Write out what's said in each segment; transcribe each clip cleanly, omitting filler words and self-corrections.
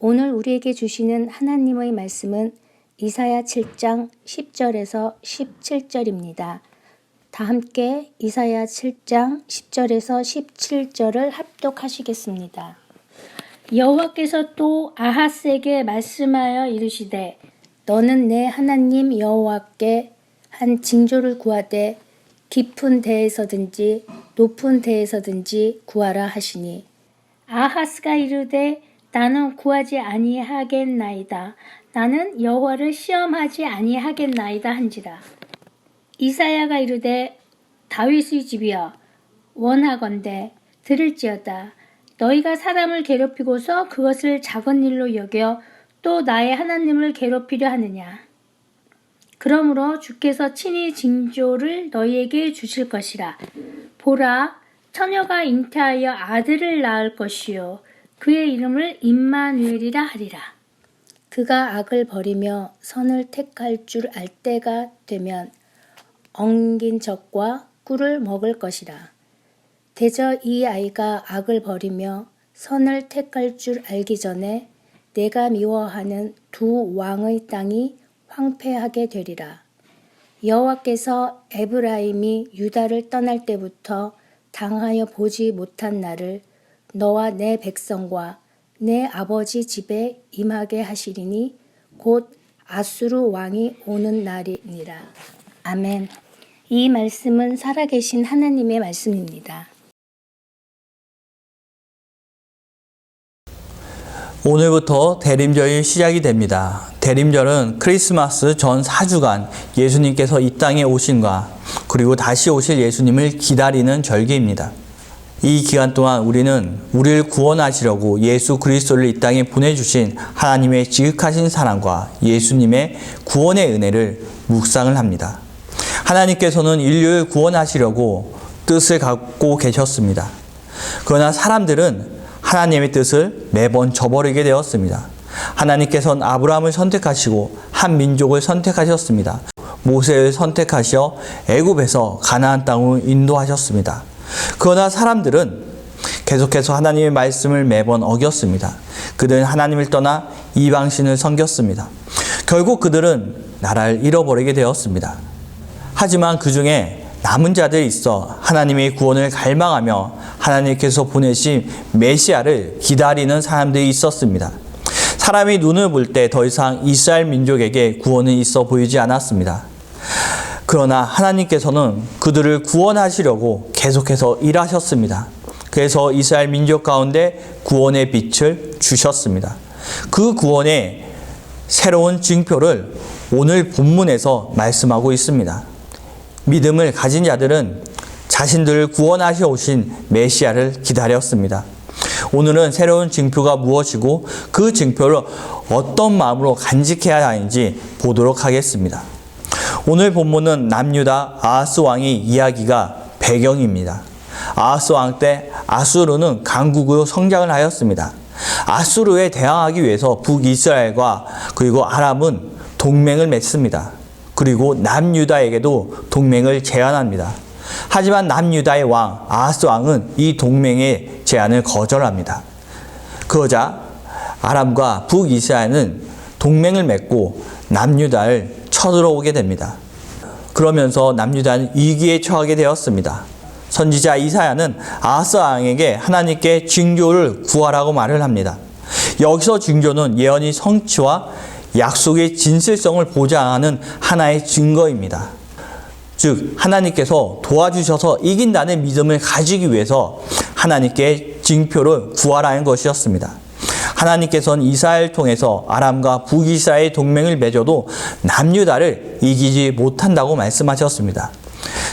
오늘 우리에게 주시는 하나님의 말씀은 이사야 7장 10절에서 17절입니다. 다 함께 이사야 7장 10절에서 17절을 합독하시겠습니다. 여호와께서 또 아하스에게 말씀하여 이르시되 너는 내 하나님 여호와께 한 징조를 구하되 깊은 데에서든지 높은 데에서든지 구하라 하시니 아하스가 이르되 나는 구하지 아니하겠나이다. 나는 여호와를 시험하지 아니하겠나이다 한지라. 이사야가 이르되 다윗의 집이여 원하건대 들을지어다. 너희가 사람을 괴롭히고서 그것을 작은 일로 여겨 또 나의 하나님을 괴롭히려 하느냐. 그러므로 주께서 친히 징조를 너희에게 주실 것이라. 보라, 처녀가 잉태하여 아들을 낳을 것이요 그의 이름을 임마누엘이라 하리라. 그가 악을 버리며 선을 택할 줄 알 때가 되면 엉긴 젖과 꿀을 먹을 것이라. 대저 이 아이가 악을 버리며 선을 택할 줄 알기 전에 내가 미워하는 두 왕의 땅이 황폐하게 되리라. 여호와께서 에브라임이 유다를 떠날 때부터 당하여 보지 못한 날을 너와 내 백성과 내 아버지 집에 임하게 하시리니 곧 아수르 왕이 오는 날이니라. 아멘. 이 말씀은 살아계신 하나님의 말씀입니다. 오늘부터 대림절이 시작이 됩니다. 대림절은 크리스마스 전 4주간 예수님께서 이 땅에 오심과 그리고 다시 오실 예수님을 기다리는 절기입니다. 이 기간 동안 우리는 우리를 구원하시려고 예수 그리스도를 이 땅에 보내주신 하나님의 지극하신 사랑과 예수님의 구원의 은혜를 묵상을 합니다. 하나님께서는 인류를 구원하시려고 뜻을 갖고 계셨습니다. 그러나 사람들은 하나님의 뜻을 매번 저버리게 되었습니다. 하나님께서는 아브라함을 선택하시고 한 민족을 선택하셨습니다. 모세를 선택하셔 애굽에서 가나안 땅으로 인도하셨습니다. 그러나 사람들은 계속해서 하나님의 말씀을 매번 어겼습니다. 그들은 하나님을 떠나 이방신을 섬겼습니다. 결국 그들은 나라를 잃어버리게 되었습니다. 하지만 그 중에 남은 자들이 있어 하나님의 구원을 갈망하며 하나님께서 보내신 메시아를 기다리는 사람들이 있었습니다. 사람이 눈을 볼 때 더 이상 이스라엘 민족에게 구원은 있어 보이지 않았습니다. 그러나 하나님께서는 그들을 구원하시려고 계속해서 일하셨습니다. 그래서 이스라엘 민족 가운데 구원의 빛을 주셨습니다. 그 구원의 새로운 징표를 오늘 본문에서 말씀하고 있습니다. 믿음을 가진 자들은 자신들을 구원하셔 오신 메시아를 기다렸습니다. 오늘은 새로운 징표가 무엇이고 그 징표를 어떤 마음으로 간직해야 하는지 보도록 하겠습니다. 오늘 본문은 남유다 아하스 왕의 이야기가 배경입니다. 아하스 왕 때 아수르는 강국으로 성장을 하였습니다. 아수르에 대항하기 위해서 북이스라엘과 그리고 아람은 동맹을 맺습니다. 그리고 남유다에게도 동맹을 제안합니다. 하지만 남유다의 왕 아하스 왕은 이 동맹의 제안을 거절합니다. 그러자 아람과 북이스라엘은 동맹을 맺고 남유다를 쳐들어오게 됩니다. 그러면서 남유다는 위기에 처하게 되었습니다. 선지자 이사야는 아하스 왕에게 하나님께 징조를 구하라고 말을 합니다. 여기서 징조는 예언의 성취와 약속의 진실성을 보장하는 하나의 증거입니다. 즉 하나님께서 도와주셔서 이긴다는 믿음을 가지기 위해서 하나님께 징표를 구하라는 것이었습니다. 하나님께서는 이스라엘을 통해서 아람과 북이스라엘의 동맹을 맺어도 남유다를 이기지 못한다고 말씀하셨습니다.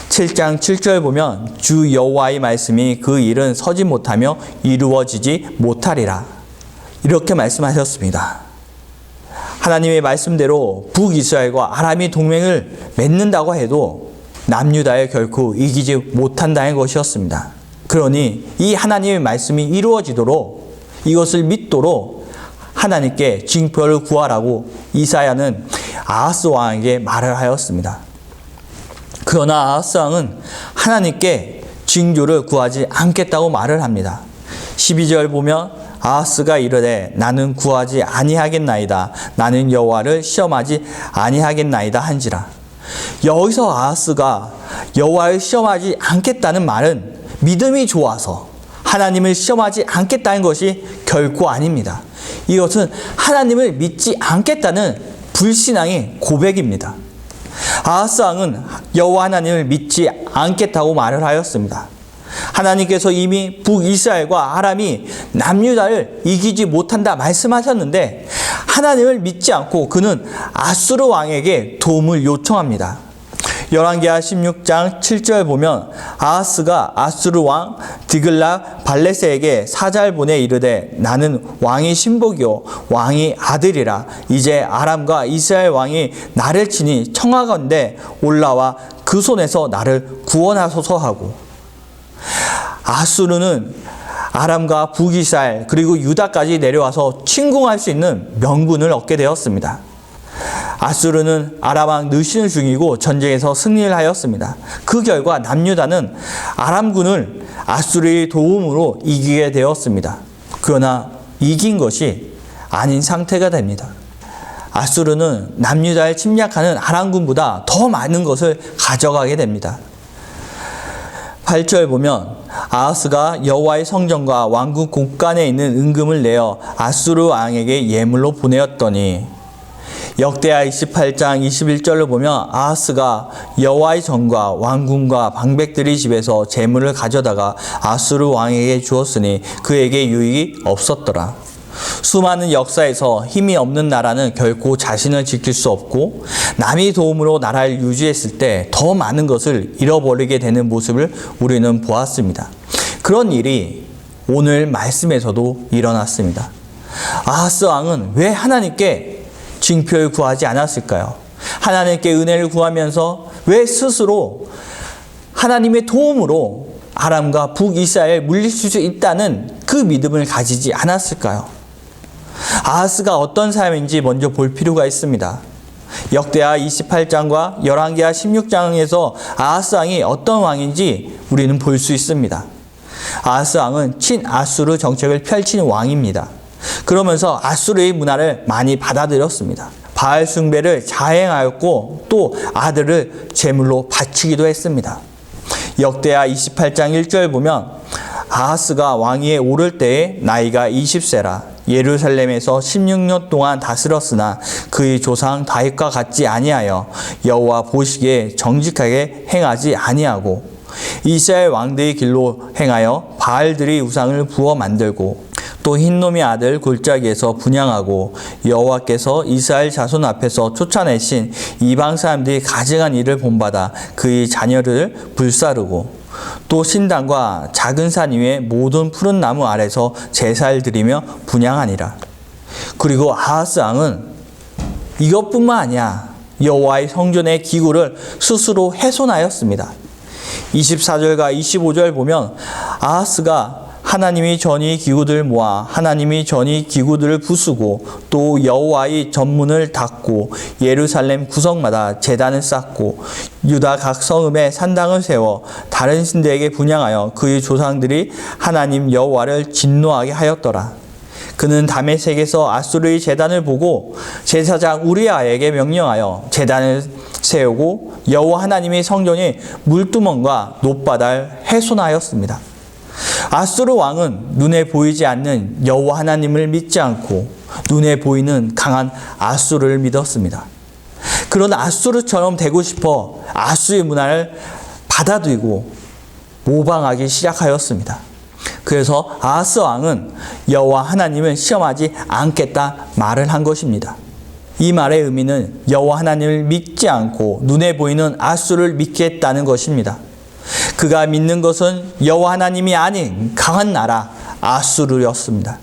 7장 7절 보면 주 여호와의 말씀이 그 일은 서지 못하며 이루어지지 못하리라 이렇게 말씀하셨습니다. 하나님의 말씀대로 북이스라엘과 아람이 동맹을 맺는다고 해도 남유다에 결코 이기지 못한다는 것이었습니다. 그러니 이 하나님의 말씀이 이루어지도록 이것을 믿도록 하나님께 징표를 구하라고 이사야는 아하스 왕에게 말을 하였습니다. 그러나 아하스 왕은 하나님께 징조를 구하지 않겠다고 말을 합니다. 12절 보면 아하스가 이르되 나는 구하지 아니하겠나이다. 나는 여호와를 시험하지 아니하겠나이다 한지라. 여기서 아하스가 여호와를 시험하지 않겠다는 말은 믿음이 좋아서 하나님을 시험하지 않겠다는 것이 결코 아닙니다. 이것은 하나님을 믿지 않겠다는 불신앙의 고백입니다. 아하스 왕은 여호와 하나님을 믿지 않겠다고 말을 하였습니다. 하나님께서 이미 북이스라엘과 아람이 남유다를 이기지 못한다 말씀하셨는데 하나님을 믿지 않고 그는 아수르 왕에게 도움을 요청합니다. 열왕기하 16장 7절 보면 아하스가 아수르 왕 디글라 발레세에게 사자를 보내 이르되 나는 왕이 신복이요 왕이 아들이라. 이제 아람과 이스라엘 왕이 나를 치니 청하건대 올라와 그 손에서 나를 구원하소서 하고, 아수르는 아람과 북이스라엘 그리고 유다까지 내려와서 침공할 수 있는 명분을 얻게 되었습니다. 아수르는 아람 왕 느신을 죽이고 전쟁에서 승리를 하였습니다. 그 결과 남유다는 아람군을 아수르의 도움으로 이기게 되었습니다. 그러나 이긴 것이 아닌 상태가 됩니다. 아수르는 남유다를 침략하는 아람군보다 더 많은 것을 가져가게 됩니다. 8절 보면 아하스가 여호와의 성전과 왕궁 곳간에 있는 은금을 내어 아수르 왕에게 예물로 보내었더니, 역대하 28장 21절로 보면 아하스가 여호와의 전과 왕궁과 방백들의 집에서 재물을 가져다가 아수르 왕에게 주었으니 그에게 유익이 없었더라. 수많은 역사에서 힘이 없는 나라는 결코 자신을 지킬 수 없고 남의 도움으로 나라를 유지했을 때 더 많은 것을 잃어버리게 되는 모습을 우리는 보았습니다. 그런 일이 오늘 말씀에서도 일어났습니다. 아하스 왕은 왜 하나님께 징표를 구하지 않았을까요? 하나님께 은혜를 구하면서 왜 스스로 하나님의 도움으로 아람과 북이스라엘 물리칠 수 있다는 그 믿음을 가지지 않았을까요? 아하스가 어떤 사람인지 먼저 볼 필요가 있습니다. 역대하 28장과 열왕기하 16장에서 아하스 왕이 어떤 왕인지 우리는 볼 수 있습니다. 아하스 왕은 친아수르 정책을 펼친 왕입니다. 그러면서 아수르의 문화를 많이 받아들였습니다. 바알 숭배를 자행하였고 또 아들을 제물로 바치기도 했습니다. 역대하 28장 1절 보면 아하스가 왕위에 오를 때에 나이가 20세라. 예루살렘에서 16년 동안 다스렸으나 그의 조상 다윗과 같지 아니하여 여호와 보시기에 정직하게 행하지 아니하고 이스라엘 왕들의 길로 행하여 바알들의 우상을 부어 만들고 또 흰놈의 아들 골짜기에서 분향하고 여호와께서 이스라엘 자손 앞에서 쫓아내신 이방 사람들이 가증한 일을 본받아 그의 자녀를 불사르고 또 신당과 작은 산 위에 모든 푸른 나무 아래서 제사를 드리며 분향하니라. 그리고 아하스 왕은 이것뿐만 아니야 여호와의 성전의 기구를 스스로 훼손하였습니다. 24절과 25절 보면 아하스가 하나님이 전이 기구들을 모아 하나님이 전이 기구들을 부수고 또 여호와의 전문을 닫고 예루살렘 구석마다 제단을 쌓고 유다 각 성읍에 산당을 세워 다른 신들에게 분향하여 그의 조상들이 하나님 여호와를 진노하게 하였더라. 그는 다메섹에서 아수르의 제단을 보고 제사장 우리아에게 명령하여 제단을 세우고 여호와 하나님의 성전의 물두멍과 놋바다를 훼손하였습니다. 아수르 왕은 눈에 보이지 않는 여호와 하나님을 믿지 않고 눈에 보이는 강한 아수르를 믿었습니다. 그런 아수르처럼 되고 싶어 아수르의 문화를 받아들이고 모방하기 시작하였습니다. 그래서 아하스 왕은 여호와 하나님을 시험하지 않겠다 말을 한 것입니다. 이 말의 의미는 여호와 하나님을 믿지 않고 눈에 보이는 아수르를 믿겠다는 것입니다. 그가 믿는 것은 여호와 하나님이 아닌 강한 나라 아수르였습니다.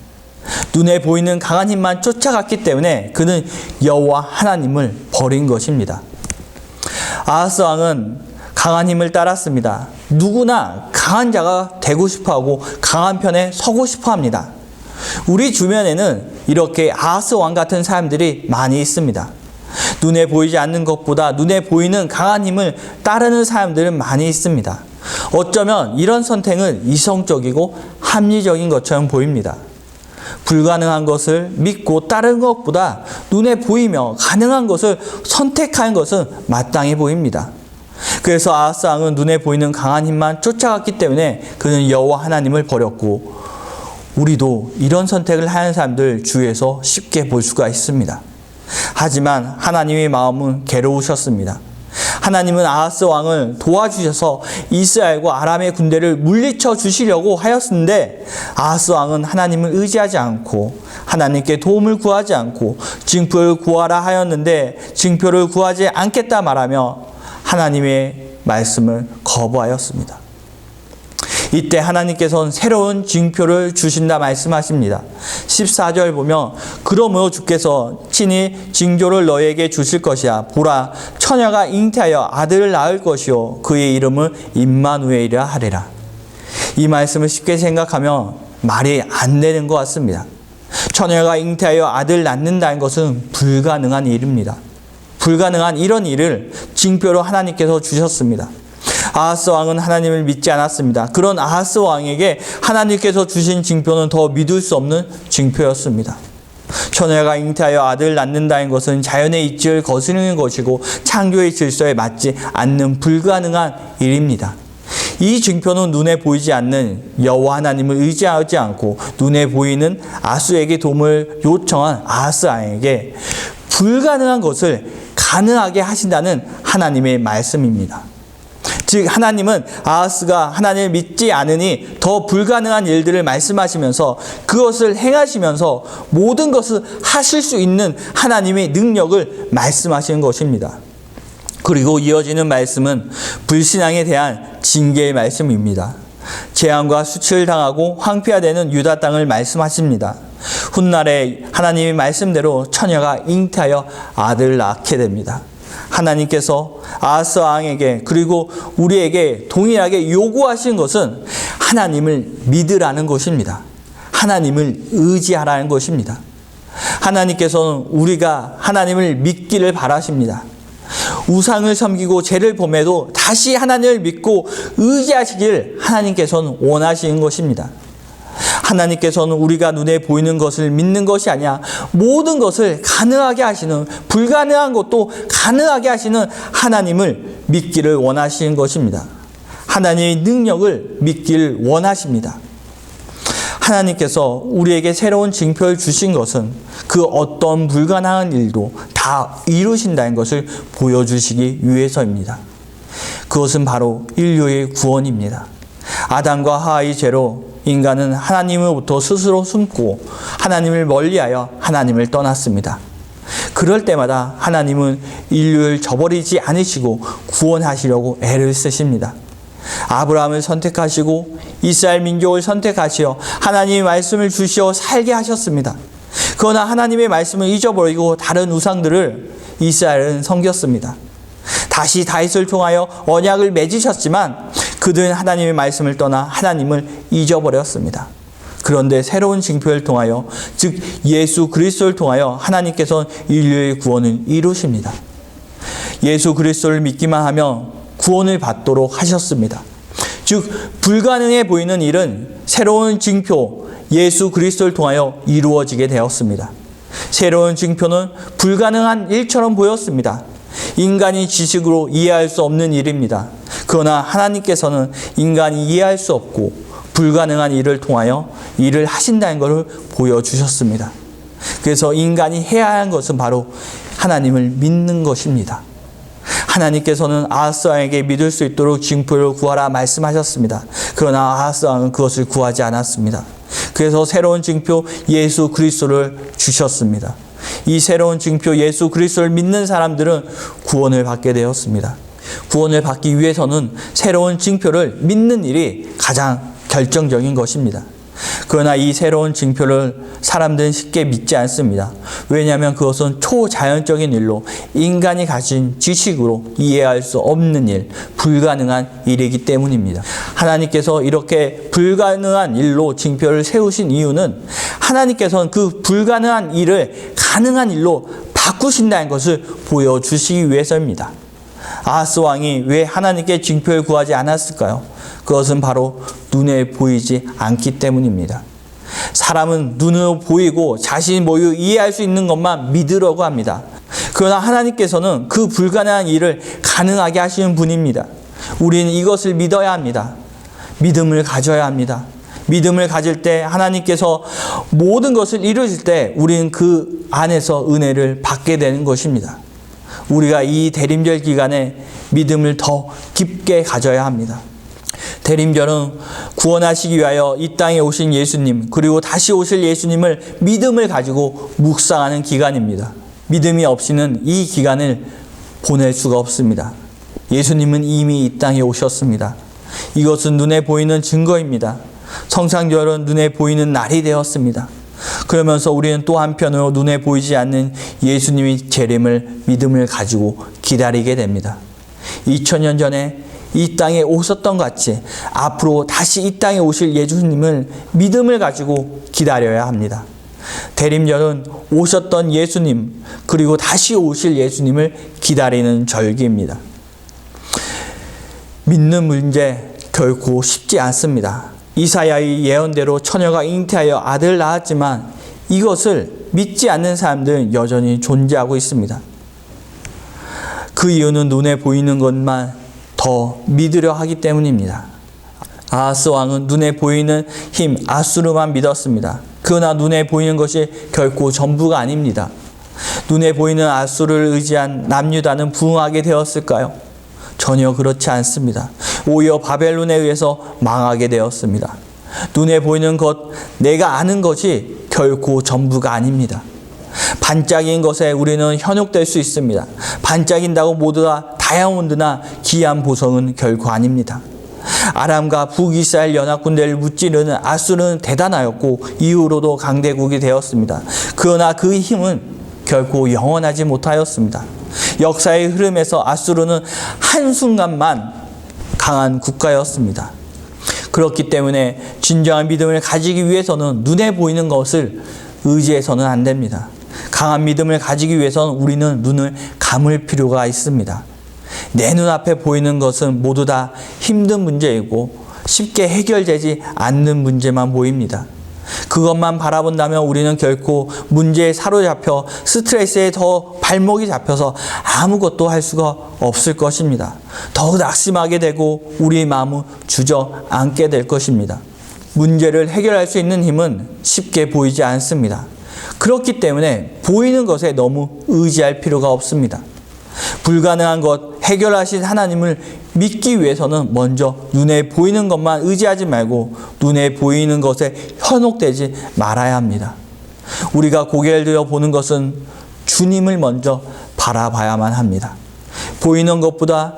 눈에 보이는 강한 힘만 쫓아갔기 때문에 그는 여호와 하나님을 버린 것입니다. 아하스 왕은 강한 힘을 따랐습니다. 누구나 강한 자가 되고 싶어하고 강한 편에 서고 싶어합니다. 우리 주변에는 이렇게 아하스 왕 같은 사람들이 많이 있습니다. 눈에 보이지 않는 것보다 눈에 보이는 강한 힘을 따르는 사람들은 많이 있습니다. 어쩌면 이런 선택은 이성적이고 합리적인 것처럼 보입니다. 불가능한 것을 믿고 따르는 것보다 눈에 보이며 가능한 것을 선택하는 것은 마땅해 보입니다. 그래서 아하스 왕은 눈에 보이는 강한 힘만 쫓아갔기 때문에 그는 여호와 하나님을 버렸고, 우리도 이런 선택을 하는 사람들 주위에서 쉽게 볼 수가 있습니다. 하지만 하나님의 마음은 괴로우셨습니다. 하나님은 아하스 왕을 도와주셔서 이스라엘과 아람의 군대를 물리쳐 주시려고 하였는데, 아하스 왕은 하나님을 의지하지 않고 하나님께 도움을 구하지 않고 징표를 구하라 하였는데 징표를 구하지 않겠다 말하며 하나님의 말씀을 거부하였습니다. 이때 하나님께서는 새로운 징표를 주신다 말씀하십니다. 14절 보면 그러므로 주께서 친히 징조를 너희에게 주실 것이야. 보라, 처녀가 잉태하여 아들을 낳을 것이요 그의 이름을 임마누엘이라 하리라. 이 말씀을 쉽게 생각하면 말이 안 되는 것 같습니다. 처녀가 잉태하여 아들을 낳는다는 것은 불가능한 일입니다. 불가능한 이런 일을 징표로 하나님께서 주셨습니다. 아하스 왕은 하나님을 믿지 않았습니다. 그런 아하스 왕에게 하나님께서 주신 징표는 더 믿을 수 없는 징표였습니다. 처녀가 잉태하여 아들을 낳는다는 것은 자연의 이치를 거스르는 것이고 창조의 질서에 맞지 않는 불가능한 일입니다. 이 징표는 눈에 보이지 않는 여호와 하나님을 의지하지 않고 눈에 보이는 아수에게 도움을 요청한 아하스 왕에게 불가능한 것을 가능하게 하신다는 하나님의 말씀입니다. 즉 하나님은 아하스가 하나님을 믿지 않으니 더 불가능한 일들을 말씀하시면서 그것을 행하시면서 모든 것을 하실 수 있는 하나님의 능력을 말씀하시는 것입니다. 그리고 이어지는 말씀은 불신앙에 대한 징계의 말씀입니다. 재앙과 수치를 당하고 황폐화되는 유다 땅을 말씀하십니다. 훗날에 하나님의 말씀대로 처녀가 잉태하여 아들을 낳게 됩니다. 하나님께서 아하스 왕에게 그리고 우리에게 동일하게 요구하신 것은 하나님을 믿으라는 것입니다. 하나님을 의지하라는 것입니다. 하나님께서는 우리가 하나님을 믿기를 바라십니다. 우상을 섬기고 죄를 범해도 다시 하나님을 믿고 의지하시길 하나님께서는 원하시는 것입니다. 하나님께서는 우리가 눈에 보이는 것을 믿는 것이 아니라 모든 것을 가능하게 하시는, 불가능한 것도 가능하게 하시는 하나님을 믿기를 원하시는 것입니다. 하나님의 능력을 믿기를 원하십니다. 하나님께서 우리에게 새로운 징표를 주신 것은 그 어떤 불가능한 일도 다 이루신다는 것을 보여주시기 위해서입니다. 그것은 바로 인류의 구원입니다. 아담과 하와의 죄로 인간은 하나님으로부터 스스로 숨고 하나님을 멀리하여 하나님을 떠났습니다. 그럴 때마다 하나님은 인류를 저버리지 않으시고 구원하시려고 애를 쓰십니다. 아브라함을 선택하시고 이스라엘 민족을 선택하시어 하나님의 말씀을 주시어 살게 하셨습니다. 그러나 하나님의 말씀을 잊어버리고 다른 우상들을 이스라엘은 섬겼습니다. 다시 다윗을 통하여 언약을 맺으셨지만 그들은 하나님의 말씀을 떠나 하나님을 잊어버렸습니다. 그런데 새로운 징표를 통하여, 즉 예수 그리스도를 통하여 하나님께서는 인류의 구원을 이루십니다. 예수 그리스도를 믿기만 하면 구원을 받도록 하셨습니다. 즉 불가능해 보이는 일은 새로운 징표 예수 그리스도를 통하여 이루어지게 되었습니다. 새로운 징표는 불가능한 일처럼 보였습니다. 인간이 지식으로 이해할 수 없는 일입니다. 그러나 하나님께서는 인간이 이해할 수 없고 불가능한 일을 통하여 일을 하신다는 것을 보여주셨습니다. 그래서 인간이 해야 하는 것은 바로 하나님을 믿는 것입니다. 하나님께서는 아하스 왕에게 믿을 수 있도록 징표를 구하라 말씀하셨습니다. 그러나 아하스 왕은 그것을 구하지 않았습니다. 그래서 새로운 징표 예수 그리스도를 주셨습니다. 이 새로운 징표 예수 그리스도를 믿는 사람들은 구원을 받게 되었습니다. 구원을 받기 위해서는 새로운 징표를 믿는 일이 가장 결정적인 것입니다. 그러나 이 새로운 징표를 사람들은 쉽게 믿지 않습니다. 왜냐하면 그것은 초자연적인 일로 인간이 가진 지식으로 이해할 수 없는 일, 불가능한 일이기 때문입니다. 하나님께서 이렇게 불가능한 일로 징표를 세우신 이유는 하나님께서는 그 불가능한 일을 가능한 일로 바꾸신다는 것을 보여주시기 위해서입니다. 아하스 왕이 왜 하나님께 징표를 구하지 않았을까요? 그것은 바로 눈에 보이지 않기 때문입니다. 사람은 눈으로 보이고 자신이 모유 이해할 수 있는 것만 믿으려고 합니다. 그러나 하나님께서는 그 불가능한 일을 가능하게 하시는 분입니다. 우리는 이것을 믿어야 합니다. 믿음을 가져야 합니다. 믿음을 가질 때 하나님께서 모든 것을 이루실 때 우리는 그 안에서 은혜를 받게 되는 것입니다. 우리가 이 대림절 기간에 믿음을 더 깊게 가져야 합니다. 대림절은 구원하시기 위하여 이 땅에 오신 예수님, 그리고 다시 오실 예수님을 믿음을 가지고 묵상하는 기간입니다. 믿음이 없이는 이 기간을 보낼 수가 없습니다. 예수님은 이미 이 땅에 오셨습니다. 이것은 눈에 보이는 증거입니다. 성상절은 눈에 보이는 날이 되었습니다. 그러면서 우리는 또 한편으로 눈에 보이지 않는 예수님의 재림을 믿음을 가지고 기다리게 됩니다. 2000년 전에 이 땅에 오셨던 것 같이 앞으로 다시 이 땅에 오실 예수님을 믿음을 가지고 기다려야 합니다. 대림절은 오셨던 예수님, 그리고 다시 오실 예수님을 기다리는 절기입니다. 믿는 문제 결코 쉽지 않습니다. 이사야의 예언대로 처녀가 잉태하여 아들을 낳았지만 이것을 믿지 않는 사람들은 여전히 존재하고 있습니다. 그 이유는 눈에 보이는 것만 더 믿으려 하기 때문입니다. 아하스 왕은 눈에 보이는 힘 아수르만 믿었습니다. 그러나 눈에 보이는 것이 결코 전부가 아닙니다. 눈에 보이는 아수르를 의지한 남유다는 부흥하게 되었을까요? 전혀 그렇지 않습니다. 오히려 바벨론에 의해서 망하게 되었습니다. 눈에 보이는 것, 내가 아는 것이 결코 전부가 아닙니다. 반짝인 것에 우리는 현혹될 수 있습니다. 반짝인다고 모두 다 다이아몬드나 귀한 보석은 결코 아닙니다. 아람과 북이스라엘 연합군대를 무찌르는 아수르는 대단하였고 이후로도 강대국이 되었습니다. 그러나 그 힘은 결코 영원하지 못하였습니다. 역사의 흐름에서 아수르는 한순간만 강한 국가였습니다. 그렇기 때문에 진정한 믿음을 가지기 위해서는 눈에 보이는 것을 의지해서는 안 됩니다. 강한 믿음을 가지기 위해서는 우리는 눈을 감을 필요가 있습니다. 내 눈앞에 보이는 것은 모두 다 힘든 문제이고 쉽게 해결되지 않는 문제만 보입니다. 그것만 바라본다면 우리는 결코 문제에 사로잡혀 스트레스에 더 발목이 잡혀서 아무것도 할 수가 없을 것입니다. 더욱 낙심하게 되고 우리의 마음은 주저앉게 될 것입니다. 문제를 해결할 수 있는 힘은 쉽게 보이지 않습니다. 그렇기 때문에 보이는 것에 너무 의지할 필요가 없습니다. 불가능한 것 해결하신 하나님을 믿기 위해서는 먼저 눈에 보이는 것만 의지하지 말고 눈에 보이는 것에 현혹되지 말아야 합니다. 우리가 고개를 들어 보는 것은 주님을 먼저 바라봐야만 합니다. 보이는 것보다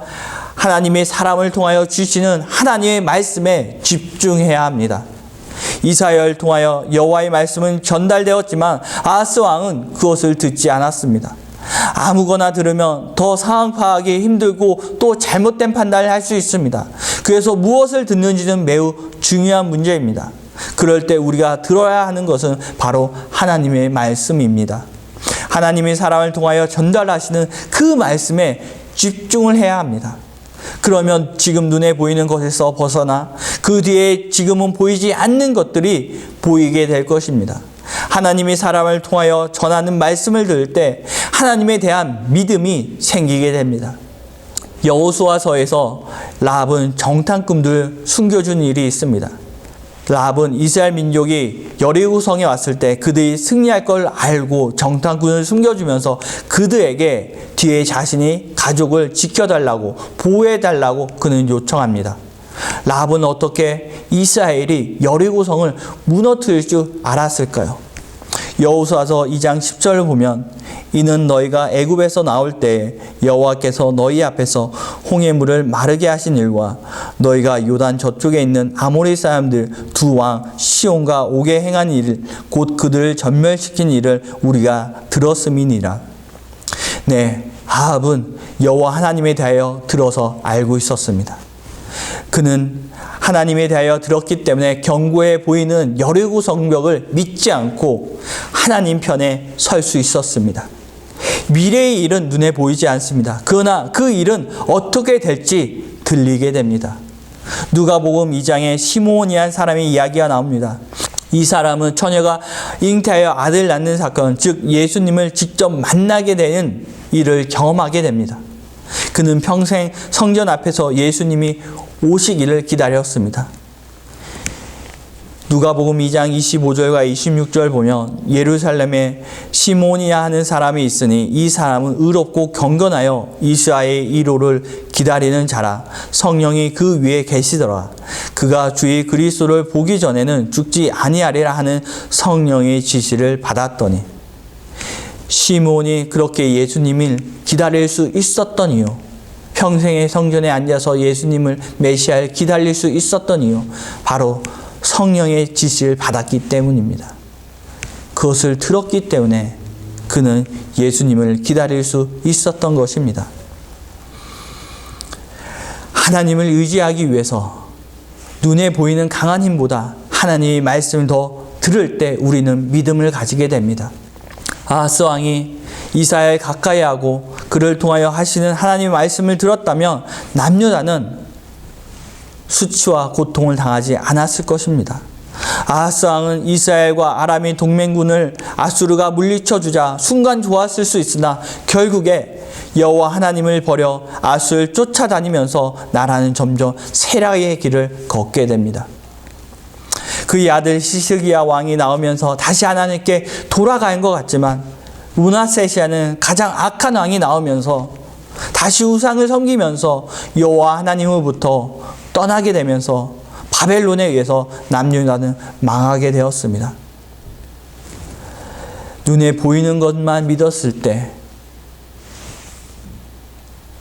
하나님의 사람을 통하여 주시는 하나님의 말씀에 집중해야 합니다. 이사야를 통하여 여호와의 말씀은 전달되었지만 아하스 왕은 그것을 듣지 않았습니다. 아무거나 들으면 더 상황 파악이 힘들고 또 잘못된 판단을 할 수 있습니다. 그래서 무엇을 듣는지는 매우 중요한 문제입니다. 그럴 때 우리가 들어야 하는 것은 바로 하나님의 말씀입니다. 하나님의 사람을 통하여 전달하시는 그 말씀에 집중을 해야 합니다. 그러면 지금 눈에 보이는 것에서 벗어나 그 뒤에 지금은 보이지 않는 것들이 보이게 될 것입니다. 하나님이 사람을 통하여 전하는 말씀을 들을 때 하나님에 대한 믿음이 생기게 됩니다. 여호수아서에서 라합은 정탐꾼들을 숨겨준 일이 있습니다. 라합은 이스라엘 민족이 여리고성에 왔을 때 그들이 승리할 걸 알고 정탐꾼을 숨겨주면서 그들에게 뒤에 자신이 가족을 지켜달라고 보호해달라고 그는 요청합니다. 라합은 어떻게 이스라엘이 여리고성을 무너뜨릴 줄 알았을까요? 여호수아서 2장 10절을 보면 이는 너희가 애굽에서 나올 때에 여호와께서 너희 앞에서 홍해물을 마르게 하신 일과 너희가 요단 저쪽에 있는 아모리 사람들 두 왕 시온과 옥에 행한 일 곧 그들을 전멸시킨 일을 우리가 들었음이니라. 네, 아합은 여호와 하나님에 대하여 들어서 알고 있었습니다. 그는 하나님에 대하여 들었기 때문에 견고해 보이는 여리고 성벽을 믿지 않고 하나님 편에 설 수 있었습니다. 미래의 일은 눈에 보이지 않습니다. 그러나 그 일은 어떻게 될지 들리게 됩니다. 누가복음 2장에 시므온이라는 사람의 이야기가 나옵니다. 이 사람은 처녀가 잉태하여 아들 낳는 사건, 즉 예수님을 직접 만나게 되는 일을 경험하게 됩니다. 그는 평생 성전 앞에서 예수님이 오시기를 기다렸습니다. 누가복음 2장 25절과 26절 보면 예루살렘에 시몬이야 하는 사람이 있으니 이 사람은 의롭고 경건하여 이스라엘의 이로를 기다리는 자라. 성령이 그 위에 계시더라. 그가 주의 그리스도를 보기 전에는 죽지 아니하리라 하는 성령의 지시를 받았더니, 시몬이 그렇게 예수님을 기다릴 수 있었던 이유, 평생의 성전에 앉아서 예수님을 메시아를 기다릴 수 있었던 이유, 바로 성령의 지시를 받았기 때문입니다. 그것을 들었기 때문에 그는 예수님을 기다릴 수 있었던 것입니다. 하나님을 의지하기 위해서 눈에 보이는 강한 힘보다 하나님의 말씀을 더 들을 때 우리는 믿음을 가지게 됩니다. 아하스 왕이 이사야를 가까이 하고 그를 통하여 하시는 하나님의 말씀을 들었다면 남유다는 수치와 고통을 당하지 않았을 것입니다. 아하스 왕은 이스라엘과 아람의 동맹군을 아수르가 물리쳐 주자 순간 좋았을 수 있으나 결국에 여호와 하나님을 버려 아수를 쫓아다니면서 나라는 점점 쇠락의 길을 걷게 됩니다. 그의 아들 시스기야 왕이 나오면서 다시 하나님께 돌아간 것 같지만, 므낫세시아는 가장 악한 왕이 나오면서 다시 우상을 섬기면서 여호와 하나님으로부터 떠나게 되면서 바벨론에 의해서 남유다는 망하게 되었습니다. 눈에 보이는 것만 믿었을 때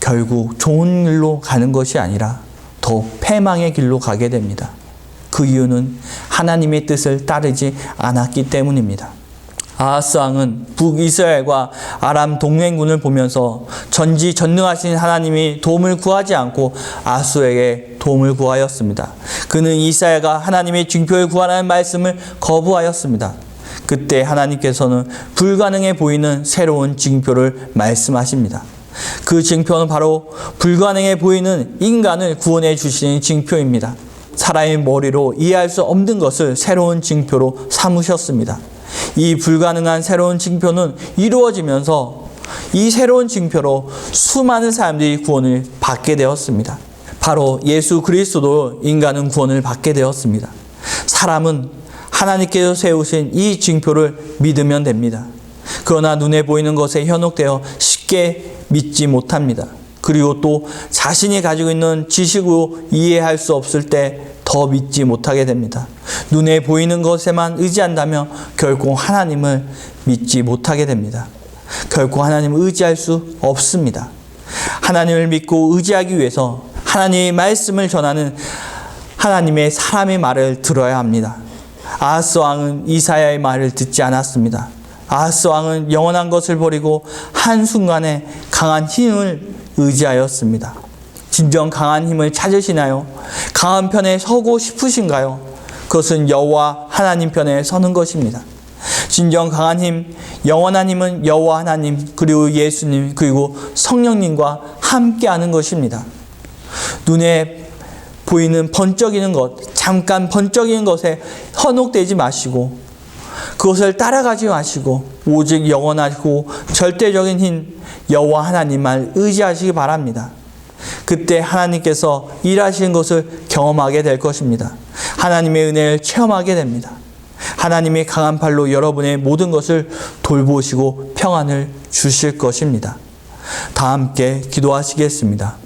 결국 좋은 길로 가는 것이 아니라 더 패망의 길로 가게 됩니다. 그 이유는 하나님의 뜻을 따르지 않았기 때문입니다. 아하스 왕은 북이스라엘과 아람 동맹군을 보면서 전지전능하신 하나님이 도움을 구하지 않고 아수에게 도움을 구하였습니다. 그는 이스라엘과 하나님의 징표를 구하라는 말씀을 거부하였습니다. 그때 하나님께서는 불가능해 보이는 새로운 징표를 말씀하십니다. 그 징표는 바로 불가능해 보이는 인간을 구원해 주시는 징표입니다. 사람의 머리로 이해할 수 없는 것을 새로운 징표로 삼으셨습니다. 이 불가능한 새로운 징표는 이루어지면서 이 새로운 징표로 수많은 사람들이 구원을 받게 되었습니다. 바로 예수 그리스도로 인간은 구원을 받게 되었습니다. 사람은 하나님께서 세우신 이 징표를 믿으면 됩니다. 그러나 눈에 보이는 것에 현혹되어 쉽게 믿지 못합니다. 그리고 또 자신이 가지고 있는 지식으로 이해할 수 없을 때 더 믿지 못하게 됩니다. 눈에 보이는 것에만 의지한다면 결코 하나님을 믿지 못하게 됩니다. 결코 하나님을 의지할 수 없습니다. 하나님을 믿고 의지하기 위해서 하나님의 말씀을 전하는 하나님의 사람의 말을 들어야 합니다. 아하스 왕은 이사야의 말을 듣지 않았습니다. 아하스 왕은 영원한 것을 버리고 한순간에 강한 힘을 의지하였습니다. 진정 강한 힘을 찾으시나요? 강한 편에 서고 싶으신가요? 그것은 여호와 하나님 편에 서는 것입니다. 진정 강한 힘, 영원한 힘은 여호와 하나님, 그리고 예수님, 그리고 성령님과 함께하는 것입니다. 눈에 보이는 번쩍이는 것, 잠깐 번쩍이는 것에 현혹되지 마시고 그것을 따라가지 마시고 오직 영원하고 절대적인 힘, 여호와 하나님만 의지하시기 바랍니다. 그때 하나님께서 일하시는 것을 경험하게 될 것입니다. 하나님의 은혜를 체험하게 됩니다. 하나님의 강한 팔로 여러분의 모든 것을 돌보시고 평안을 주실 것입니다. 다 함께 기도하시겠습니다.